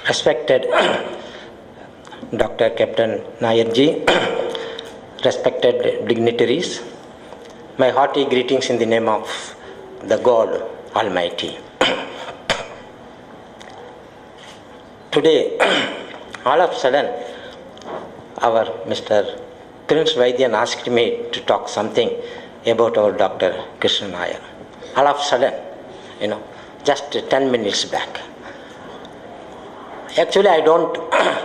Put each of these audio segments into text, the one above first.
Respected Dr. Captain Nair ji, respected dignitaries, my hearty greetings in the name of the God Almighty. Today, all of a sudden, our Mr. Prince Vaidyan asked me to talk something about our Dr. Krishnan Nair. All of a sudden, just 10 minutes back. Actually, I don't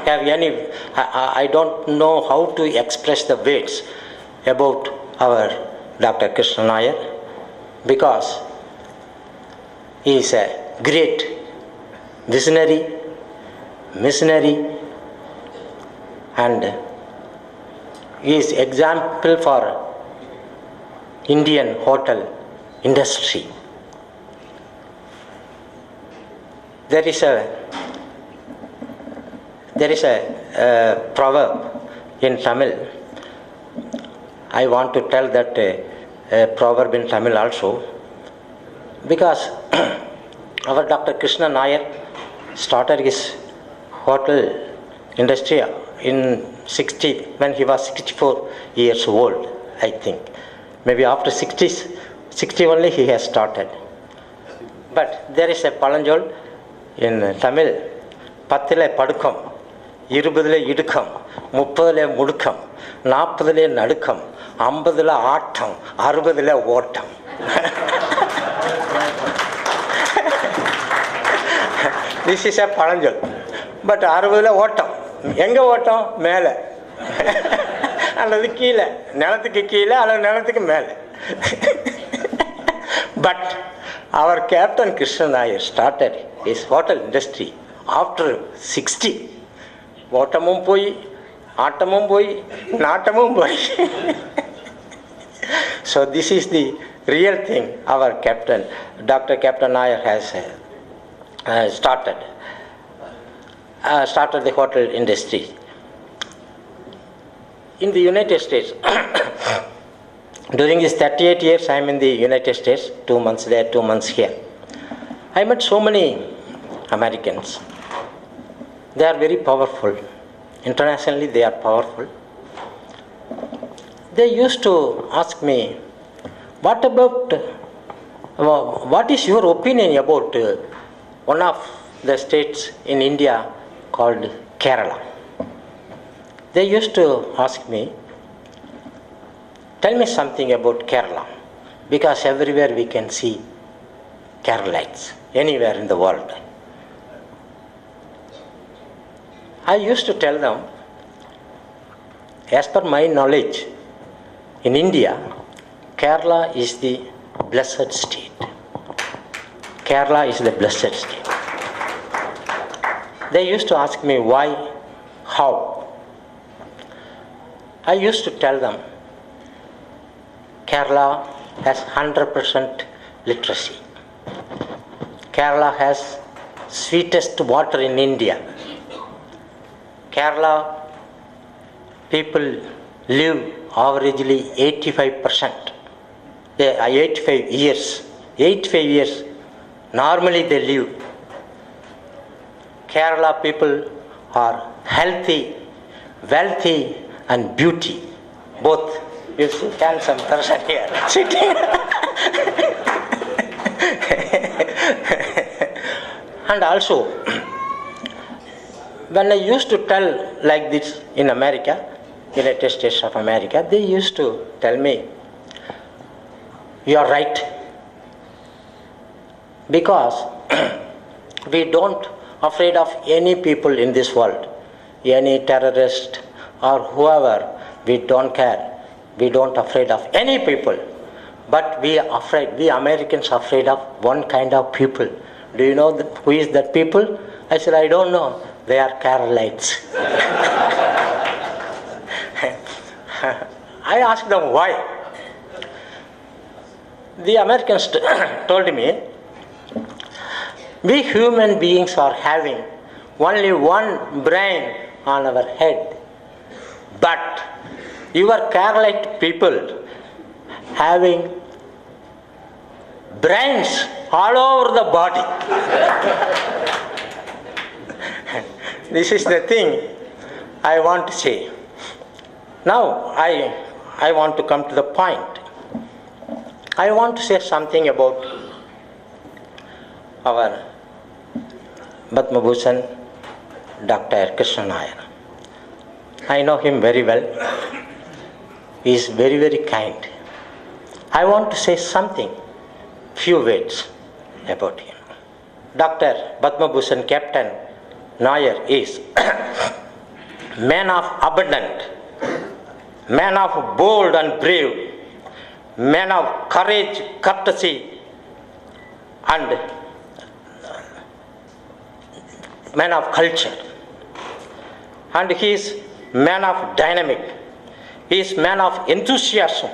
have I don't know how to express the words about our Dr. Krishnan Nair, because he is a great visionary, missionary, and he is example for Indian hotel industry. There is a proverb in Tamil. I want to tell that proverb in Tamil also, because our Dr. Krishnan Nair started his hotel industry when he was 64 years old, I think. Maybe after 60 only he has started. But there is a palanjol in Tamil, 10 padukam, 20 idukam, 30 mudukam, 40 nadukam, 50 ஆட்டம், 60 ஓட்டம். This is a palanjal. But 60 ஓட்டம். எங்க ஓட்டம்? மேலே. அல்லது கீழே. நிலத்துக்கு கீழே அல்லது நிலத்துக்கு மேலே. But our Captain Krishnan Nair started his hotel industry after 60. ஓட்டமும் போய், ஆட்டமும் போய், நாட்டமும் போய். So this is the real thing our captain, Dr. Captain Nair has started the hotel industry. In the United States, during these 38 years I am in the United States, 2 months there, 2 months here. I met so many Americans. They are very powerful. Internationally they are powerful. They used to ask me, what is your opinion about one of the states in India called Kerala? They used to ask me, tell me something about Kerala, because everywhere we can see Keralites, anywhere in the world. I used to tell them, as per my knowledge, in India, Kerala is the blessed state. Kerala is the blessed state. They used to ask me why, how. I used to tell them, Kerala has 100% literacy. Kerala has sweetest water in India. Kerala people live averagely 85%. 85 years. 85 years. Normally they live. Kerala people are healthy, wealthy, and beauty. Both. You see handsome person here sitting. And also, when I used to tell like this in America, United States of America, they used to tell me, you are right. Because we don't afraid of any people in this world, any terrorist or whoever, we don't care. We don't afraid of any people. But we Americans are afraid of one kind of people. Do you know who is that people? I said, I don't know. They are Keralites. I asked them why. The Americans told me, we human beings are having only one brain on our head. But your Keralite people having brains all over the body. This is the thing I want to say. Now, I want to come to the point. I want to say something about our Padmabhushan Dr. Krishnan Nair. I know him very well. He is very, very kind. I want to say something, few words about him. Dr. Padmabhushan Capt. Nair is man of abundant, man of bold and brave, man of courage, courtesy, and man of culture. And he is man of dynamic. He is man of enthusiasm.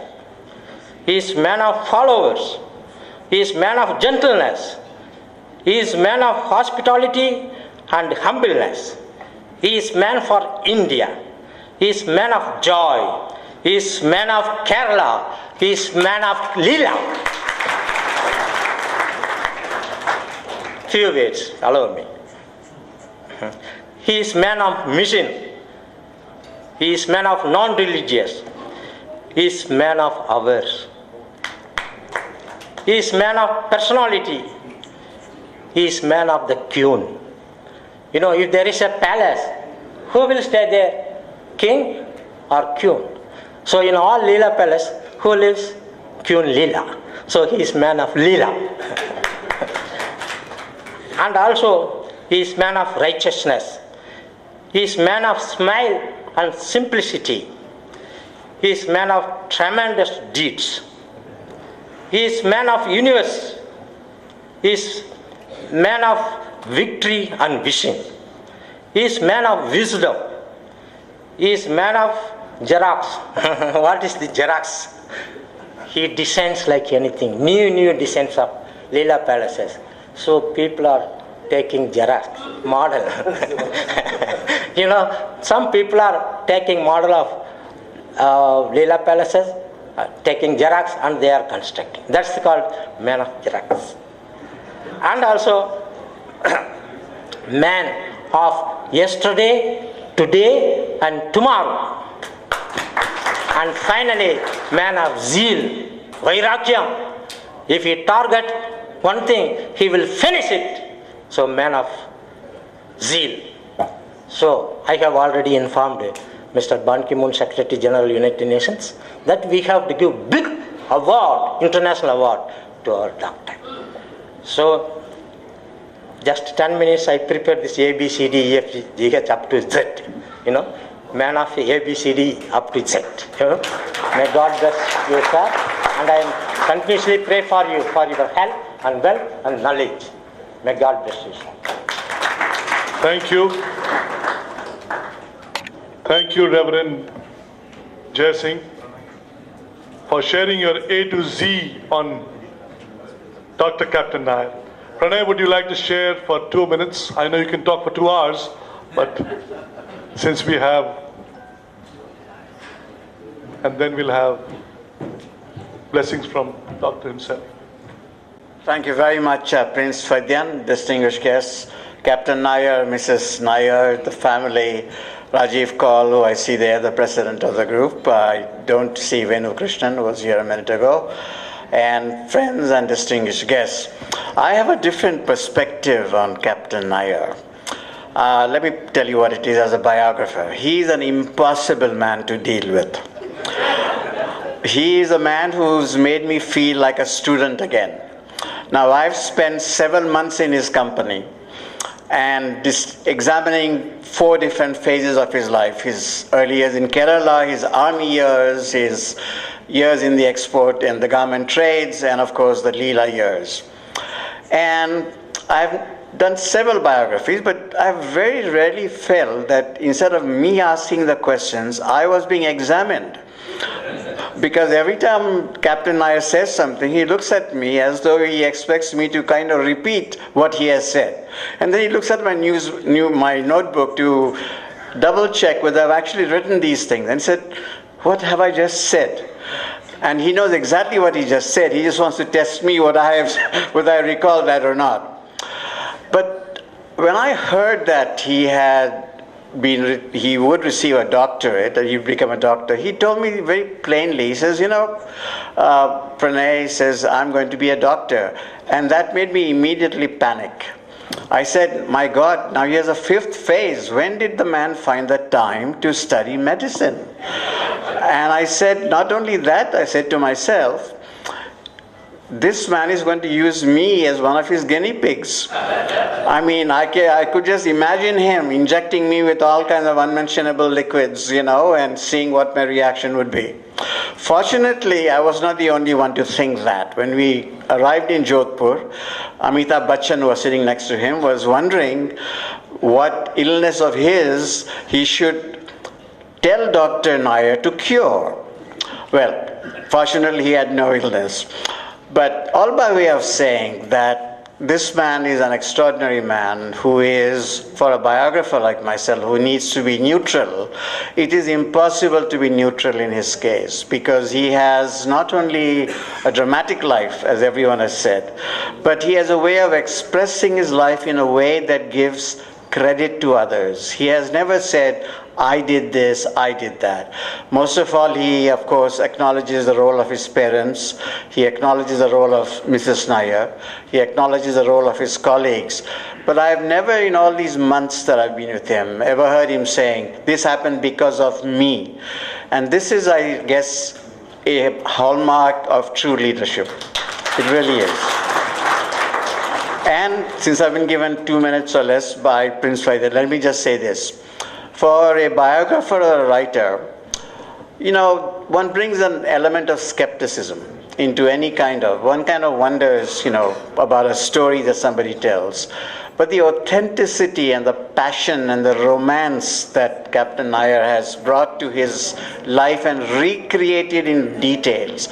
He is man of followers. He is man of gentleness. He is man of hospitality and humbleness. He is man for India. He is man of joy. He is man of Kerala. He is man of Leela. Few words, allow me. He is man of mission. He is man of non-religious. He is man of ours. He is man of personality. He is man of the queen. You know, if there is a palace, who will stay there? King or queen? So in all Leela palace, who lives? Queen Leela. So he is man of Leela. And also, he is man of righteousness. He is man of smile and simplicity. He is man of tremendous deeds. He is man of universe. He is man of victory and vision. He is man of wisdom. He is man of Xerox. What is the Xerox? He designs like anything. New designs of Leela palaces. So people are taking Xerox model. You know, some people are taking model of Leela palaces, taking Xerox, and they are constructing. That's called man of Xerox. And also man of yesterday, today, and tomorrow. And finally, man of zeal, vairagyam. If he target one thing, he will finish it. So man of zeal. So I have already informed Mr. Ban Ki-moon, Secretary General United Nations, that we have to give big award, international award, to our doctor. So just 10 minutes I prepared this A, B, C, D, E, F, G, H up to Z. You know, man of A, B, C, D up to Z. You know? May God bless you, sir. And I am continuously pray for you, for your health and wealth and knowledge. May God bless you, sir. Thank you. Thank you, Reverend Jai Singh, for sharing your A to Z on Dr. Captain Nair. Pranay, would you like to share for 2 minutes? I know you can talk for 2 hours, but since we have, and then we'll have blessings from Doctor himself. Thank you very much, Prince Fadyan, distinguished guests, Captain Nair, Mrs. Nair, the family, Rajiv Kaul, who I see there, the president of the group. I don't see Venu Krishnan, who was here a minute ago, and friends and distinguished guests. I have a different perspective on Captain Nair. Let me tell you what it is as a biographer. He is an impossible man to deal with. He is a man who's made me feel like a student again. Now, I've spent several months in his company and examining 4 different phases of his life. His early years in Kerala, his army years, his years in the export and the garment trades, and of course the Leela years. And I've done several biographies, but I've very rarely felt that instead of me asking the questions, I was being examined. Because every time Captain Nair says something, he looks at me as though he expects me to kind of repeat what he has said. And then he looks at my my notebook to double check whether I've actually written these things, and said, what have I just said? And he knows exactly what he just said. He just wants to test me whether I recall that or not. But when I heard that he would receive a doctorate, that he'd become a doctor, he told me very plainly, he says, Pranay says, I'm going to be a doctor. And that made me immediately panic. I said, my God, now here's a fifth phase. When did the man find the time to study medicine? And I said, not only that, I said to myself, this man is going to use me as one of his guinea pigs. I mean, I could just imagine him injecting me with all kinds of unmentionable liquids, and seeing what my reaction would be. Fortunately, I was not the only one to think that. When we arrived in Jodhpur, Amitabh Bachchan, who was sitting next to him, was wondering what illness of his he should tell Dr. Nair to cure. Well, fortunately, he had no illness. But all by way of saying that this man is an extraordinary man who is, for a biographer like myself, who needs to be neutral. It is impossible to be neutral in his case, because he has not only a dramatic life, as everyone has said, but he has a way of expressing his life in a way that gives credit to others. He has never said, I did this, I did that. Most of all, he, of course, acknowledges the role of his parents. He acknowledges the role of Mrs. Nair. He acknowledges the role of his colleagues. But I have never, in all these months that I've been with him, ever heard him saying, this happened because of me. And this is, I guess, a hallmark of true leadership. It really is. And since I've been given 2 minutes or less by Prince Faisal, let me just say this. For a biographer or a writer, one brings an element of skepticism into one kind of wonders, about a story that somebody tells. But the authenticity and the passion and the romance that Captain Nair has brought to his life and recreated in details,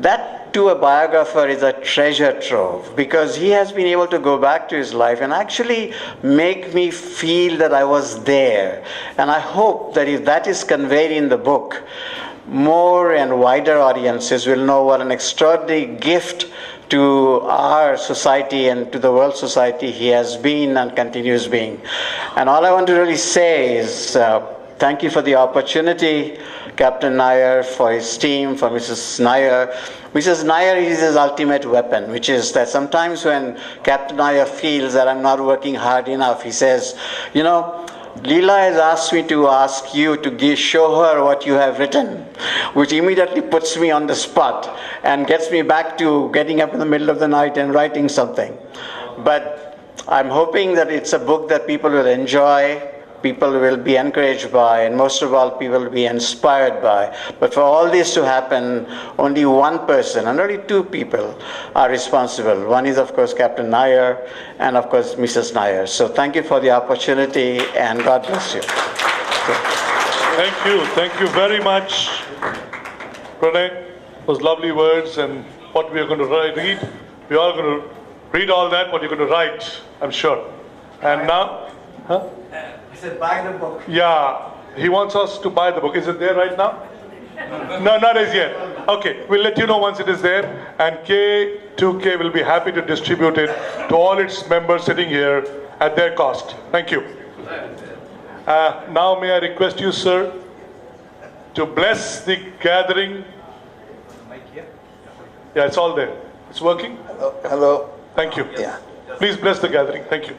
that to a biographer is a treasure trove, because he has been able to go back to his life and actually make me feel that I was there. And I hope that if that is conveyed in the book, more and wider audiences will know what an extraordinary gift to our society and to the world society he has been and continues being. And all I want to really say is thank you for the opportunity, Captain Nair, for his team, for Mrs. Nair. Mrs. Nair is his ultimate weapon, which is that sometimes when Captain Nair feels that I'm not working hard enough, he says, Leela has asked me to ask you to show her what you have written, which immediately puts me on the spot and gets me back to getting up in the middle of the night and writing something. But I'm hoping that it's a book that people will enjoy, people will be encouraged by, and most of all, people will be inspired by. But for all this to happen, only one person, and only two people are responsible. One is, of course, Captain Nair, and of course, Mrs. Nair. So thank you for the opportunity, and God bless you. Thank you very much, Pranay. Those lovely words, and what we are going to read. We are going to read all that, what you're going to write, I'm sure. And now, He said, buy the book. Yeah, he wants us to buy the book. Is it there right now? No, not as yet. Okay, we'll let you know once it is there. And K2K will be happy to distribute it to all its members sitting here at their cost. Thank you. Now may I request you, sir, to bless the gathering. Yeah, it's all there. It's working? Hello. Thank you. Yeah. Please bless the gathering. Thank you.